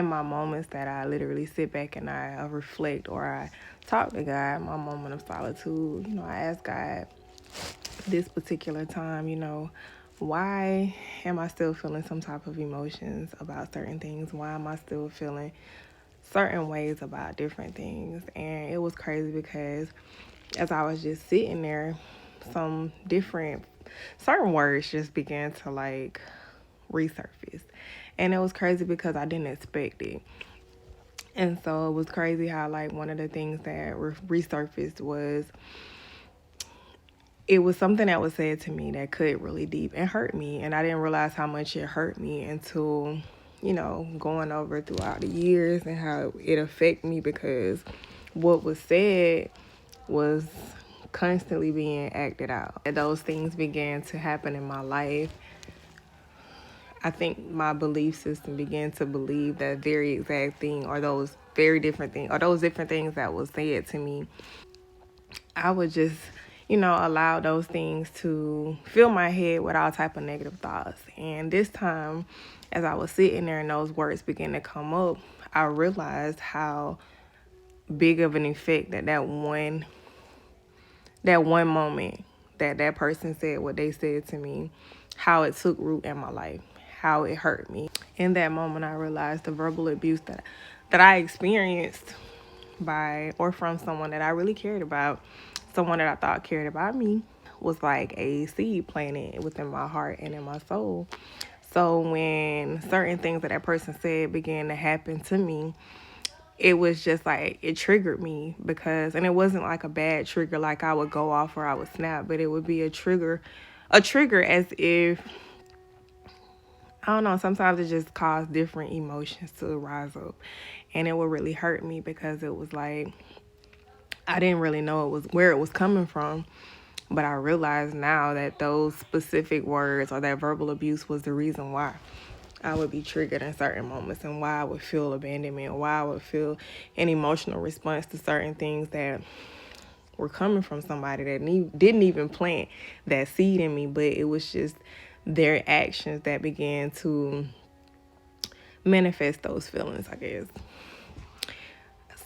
In my moments that I literally sit back and I reflect or I talk to God, my moment of solitude, I ask God this particular time, why am I still feeling some type of emotions about certain things? Why am I still feeling certain ways about different things? And it was crazy because as I was just sitting there, some different certain words just began to like resurface. And it was crazy because I didn't expect it. And so it was crazy how like one of the things that resurfaced was it was something that was said to me that cut really deep and hurt me. And I didn't realize how much it hurt me until, going over throughout the years and how it affected me because what was said was constantly being acted out. And those things began to happen in my life. I think my belief system began to believe that very exact thing or those very different things or those different things that was said to me. I would just, allow those things to fill my head with all type of negative thoughts. And this time, as I was sitting there and those words began to come up, I realized how big of an effect that one moment that person said what they said to me, how it took root in my life, how it hurt me. In that moment, I realized the verbal abuse that I experienced by or from someone that I really cared about, someone that I thought cared about me, was like a seed planted within my heart and in my soul. So when certain things that person said began to happen to me, it was just like it triggered me because, and it wasn't like a bad trigger like I would go off or I would snap, but it would be a trigger as if, I don't know, sometimes it just caused different emotions to rise up. And it would really hurt me because it was like I didn't really know it was where it was coming from. But I realize now that those specific words or that verbal abuse was the reason why I would be triggered in certain moments and why I would feel abandonment, why I would feel an emotional response to certain things that were coming from somebody that didn't even plant that seed in me, but it was just their actions that began to manifest those feelings, I guess.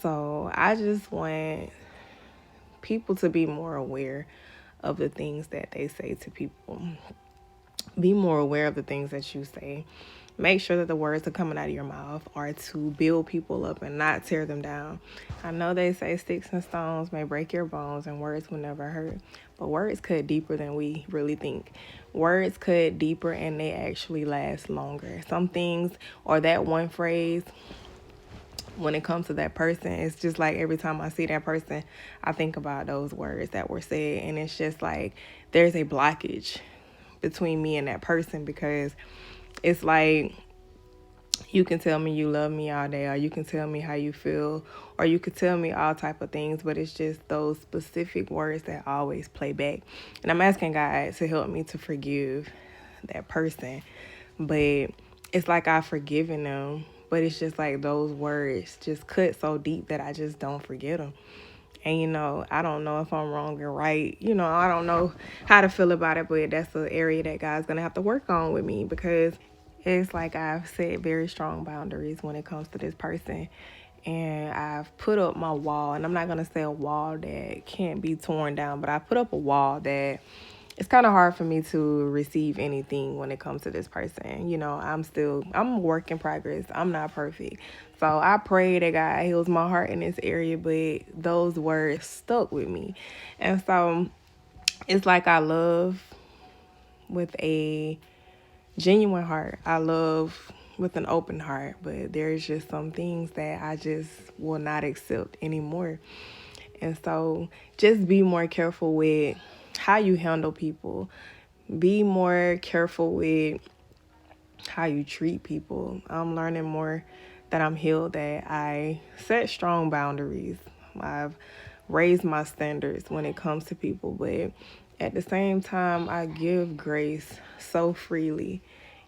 So I just want people to be more aware of the things that they say to people. Be more aware of the things that you say. Make sure that the words that are coming out of your mouth are to build people up and not tear them down. I know they say sticks and stones may break your bones and words will never hurt, but words cut deeper than we really think. Words cut deeper and they actually last longer. Some things or that one phrase, when it comes to that person, it's just like every time I see that person, I think about those words that were said. And it's just like there's a blockage between me and that person because it's like you can tell me you love me all day or you can tell me how you feel or you can tell me all type of things, but it's just those specific words that always play back. And I'm asking God to help me to forgive that person, but it's like I've forgiven them, but it's just like those words just cut so deep that I just don't forget them. And, I don't know if I'm wrong or right. I don't know how to feel about it, but that's an area that God's going to have to work on with me because it's like I've set very strong boundaries when it comes to this person. And I've put up my wall, and I'm not going to say a wall that can't be torn down, but I put up a wall that it's kind of hard for me to receive anything when it comes to this person. I'm a work in progress. I'm not perfect. So I pray that God heals my heart in this area, but those words stuck with me. And so it's like I love with a genuine heart. I love with an open heart, but there's just some things that I just will not accept anymore. And so just be more careful with how you handle people. Be more careful with how you treat people. I'm learning more that I'm healed, that I set strong boundaries. I've raised my standards when it comes to people, but at the same time, I give grace so freely.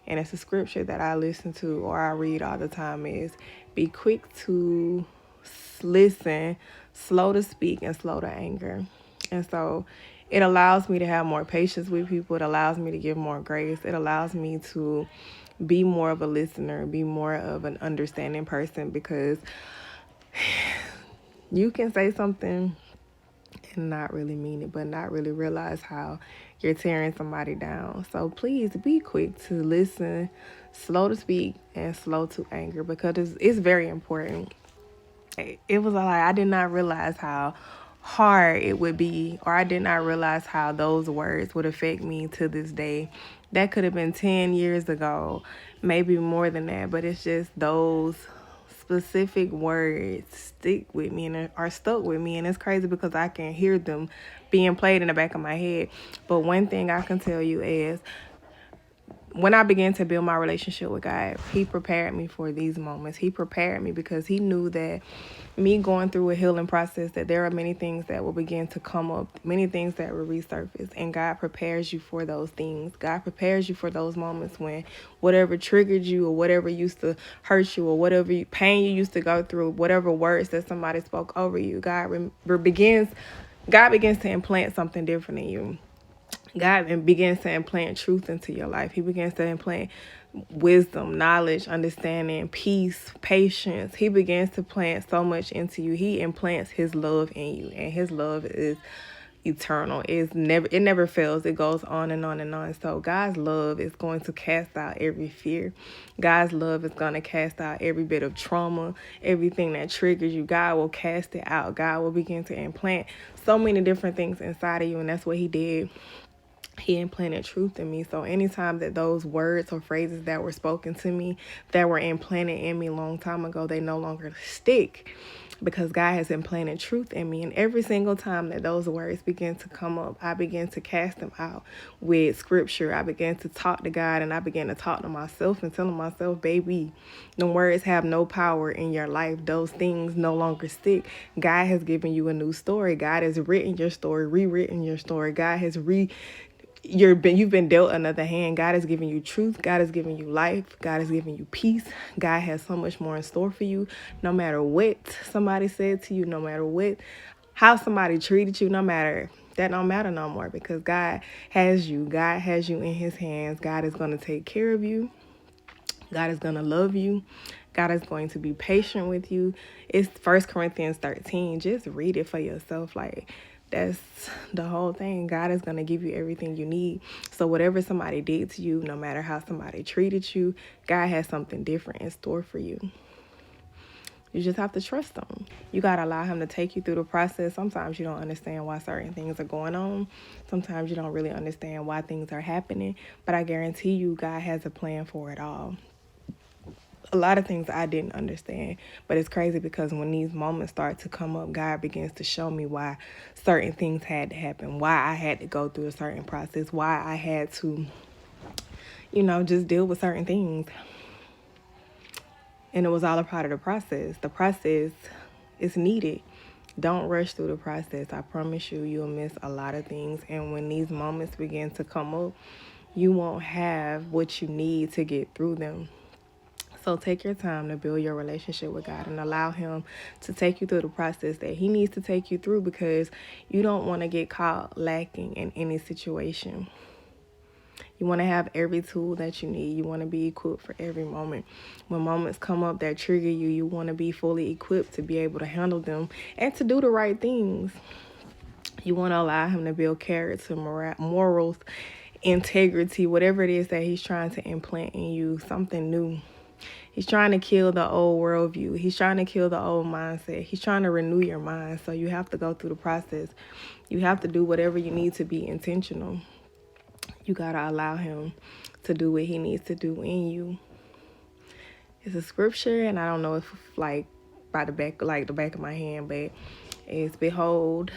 And it's a scripture that I listen to or I read all the time is be quick to listen, slow to speak, and slow to anger. And so It allows me to have more patience with people. It allows me to give more grace. It allows me to be more of a listener, be more of an understanding person, because you can say something and not really mean it, but not really realize how you're tearing somebody down. So please be quick to listen, slow to speak, and slow to anger, because it's very important. It was like I did not realize how hard it would be, or I did not realize how those words would affect me to this day. That could have been 10 years ago, maybe more than that, but it's just those specific words stick with me and are stuck with me, and it's crazy because I can hear them being played in the back of my head. But one thing I can tell you is, when I began to build my relationship with God, He prepared me for these moments. He prepared me because He knew that me going through a healing process, that there are many things that will begin to come up, many things that will resurface, and God prepares you for those things. God prepares you for those moments when whatever triggered you, or whatever used to hurt you, or whatever pain you used to go through, whatever words that somebody spoke over you, God begins to implant something different in you. God begins to implant truth into your life. He begins to implant wisdom, knowledge, understanding, peace, patience. He begins to plant so much into you. He implants His love in you, and His love is eternal. It never fails. It goes on and on and on. So God's love is going to cast out every fear. God's love is going to cast out every bit of trauma, everything that triggers you. God will cast it out. God will begin to implant so many different things inside of you, and that's what He did. He implanted truth in me. So anytime that those words or phrases that were spoken to me, that were implanted in me a long time ago, they no longer stick, because God has implanted truth in me. And every single time that those words begin to come up, I begin to cast them out with scripture. I began to talk to God, and I began to talk to myself and telling myself, baby, the words have no power in your life. Those things no longer stick. God has given you a new story. God has written your story, rewritten your story. God has you've been dealt another hand. God has given you truth. God has given you life. God has given you peace. God has so much more in store for you. No matter what somebody said to you, no matter how somebody treated you, that don't matter no more, because God has you. God has you in His hands. God is going to take care of you. God is going to love you. God is going to be patient with you. It's 1 Corinthians 13. Just read it for yourself. That's the whole thing. God is going to give you everything you need. So whatever somebody did to you, no matter how somebody treated you, God has something different in store for you. You just have to trust Him. You got to allow Him to take you through the process. Sometimes you don't understand why certain things are going on. Sometimes you don't really understand why things are happening. But I guarantee you, God has a plan for it all. A lot of things I didn't understand, but it's crazy because when these moments start to come up, God begins to show me why certain things had to happen, why I had to go through a certain process, why I had to, just deal with certain things. And it was all a part of the process. The process is needed. Don't rush through the process. I promise you'll miss a lot of things. And when these moments begin to come up, you won't have what you need to get through them. So take your time to build your relationship with God and allow Him to take you through the process that He needs to take you through, because you don't want to get caught lacking in any situation. You want to have every tool that you need. You want to be equipped for every moment. When moments come up that trigger you, you want to be fully equipped to be able to handle them and to do the right things. You want to allow Him to build character, morals, integrity, whatever it is that He's trying to implant in you, something new. He's trying to kill the old worldview. He's trying to kill the old mindset. He's trying to renew your mind. So you have to go through the process. You have to do whatever you need to be intentional. You got to allow Him to do what He needs to do in you. It's a scripture, and I don't know if by the back of my hand, but it's, behold,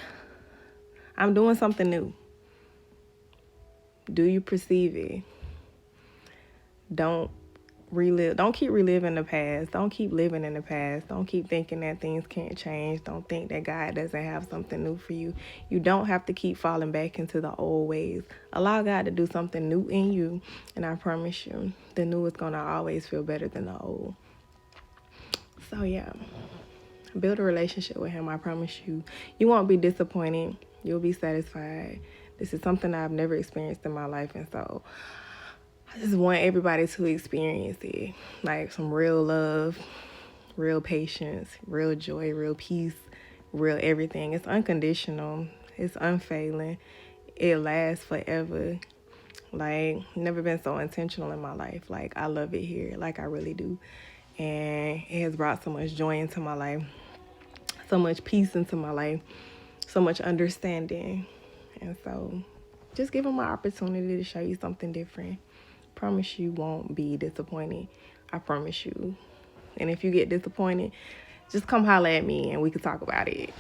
I'm doing something new. Do you perceive it? Don't keep reliving the past. Don't keep living in the past. Don't keep thinking that things can't change. Don't think that God doesn't have something new for you. You don't have to keep falling back into the old ways. Allow God to do something new in you, and I promise you, the new is going to always feel better than the old. So yeah, build a relationship with Him. I promise you, you won't be disappointed. You'll be satisfied. This is something I've never experienced in my life, and so I just want everybody to experience it. Like some real love, real patience, real joy, real peace, real everything. It's unconditional. It's unfailing. It lasts forever. Like, never been so intentional in my life. Like, I love it here. Like, I really do. And it has brought so much joy into my life, so much peace into my life, so much understanding. And so, just give them an opportunity to show you something different. Promise you won't be disappointed. I promise you. And if you get disappointed, just come holler at me and we can talk about it.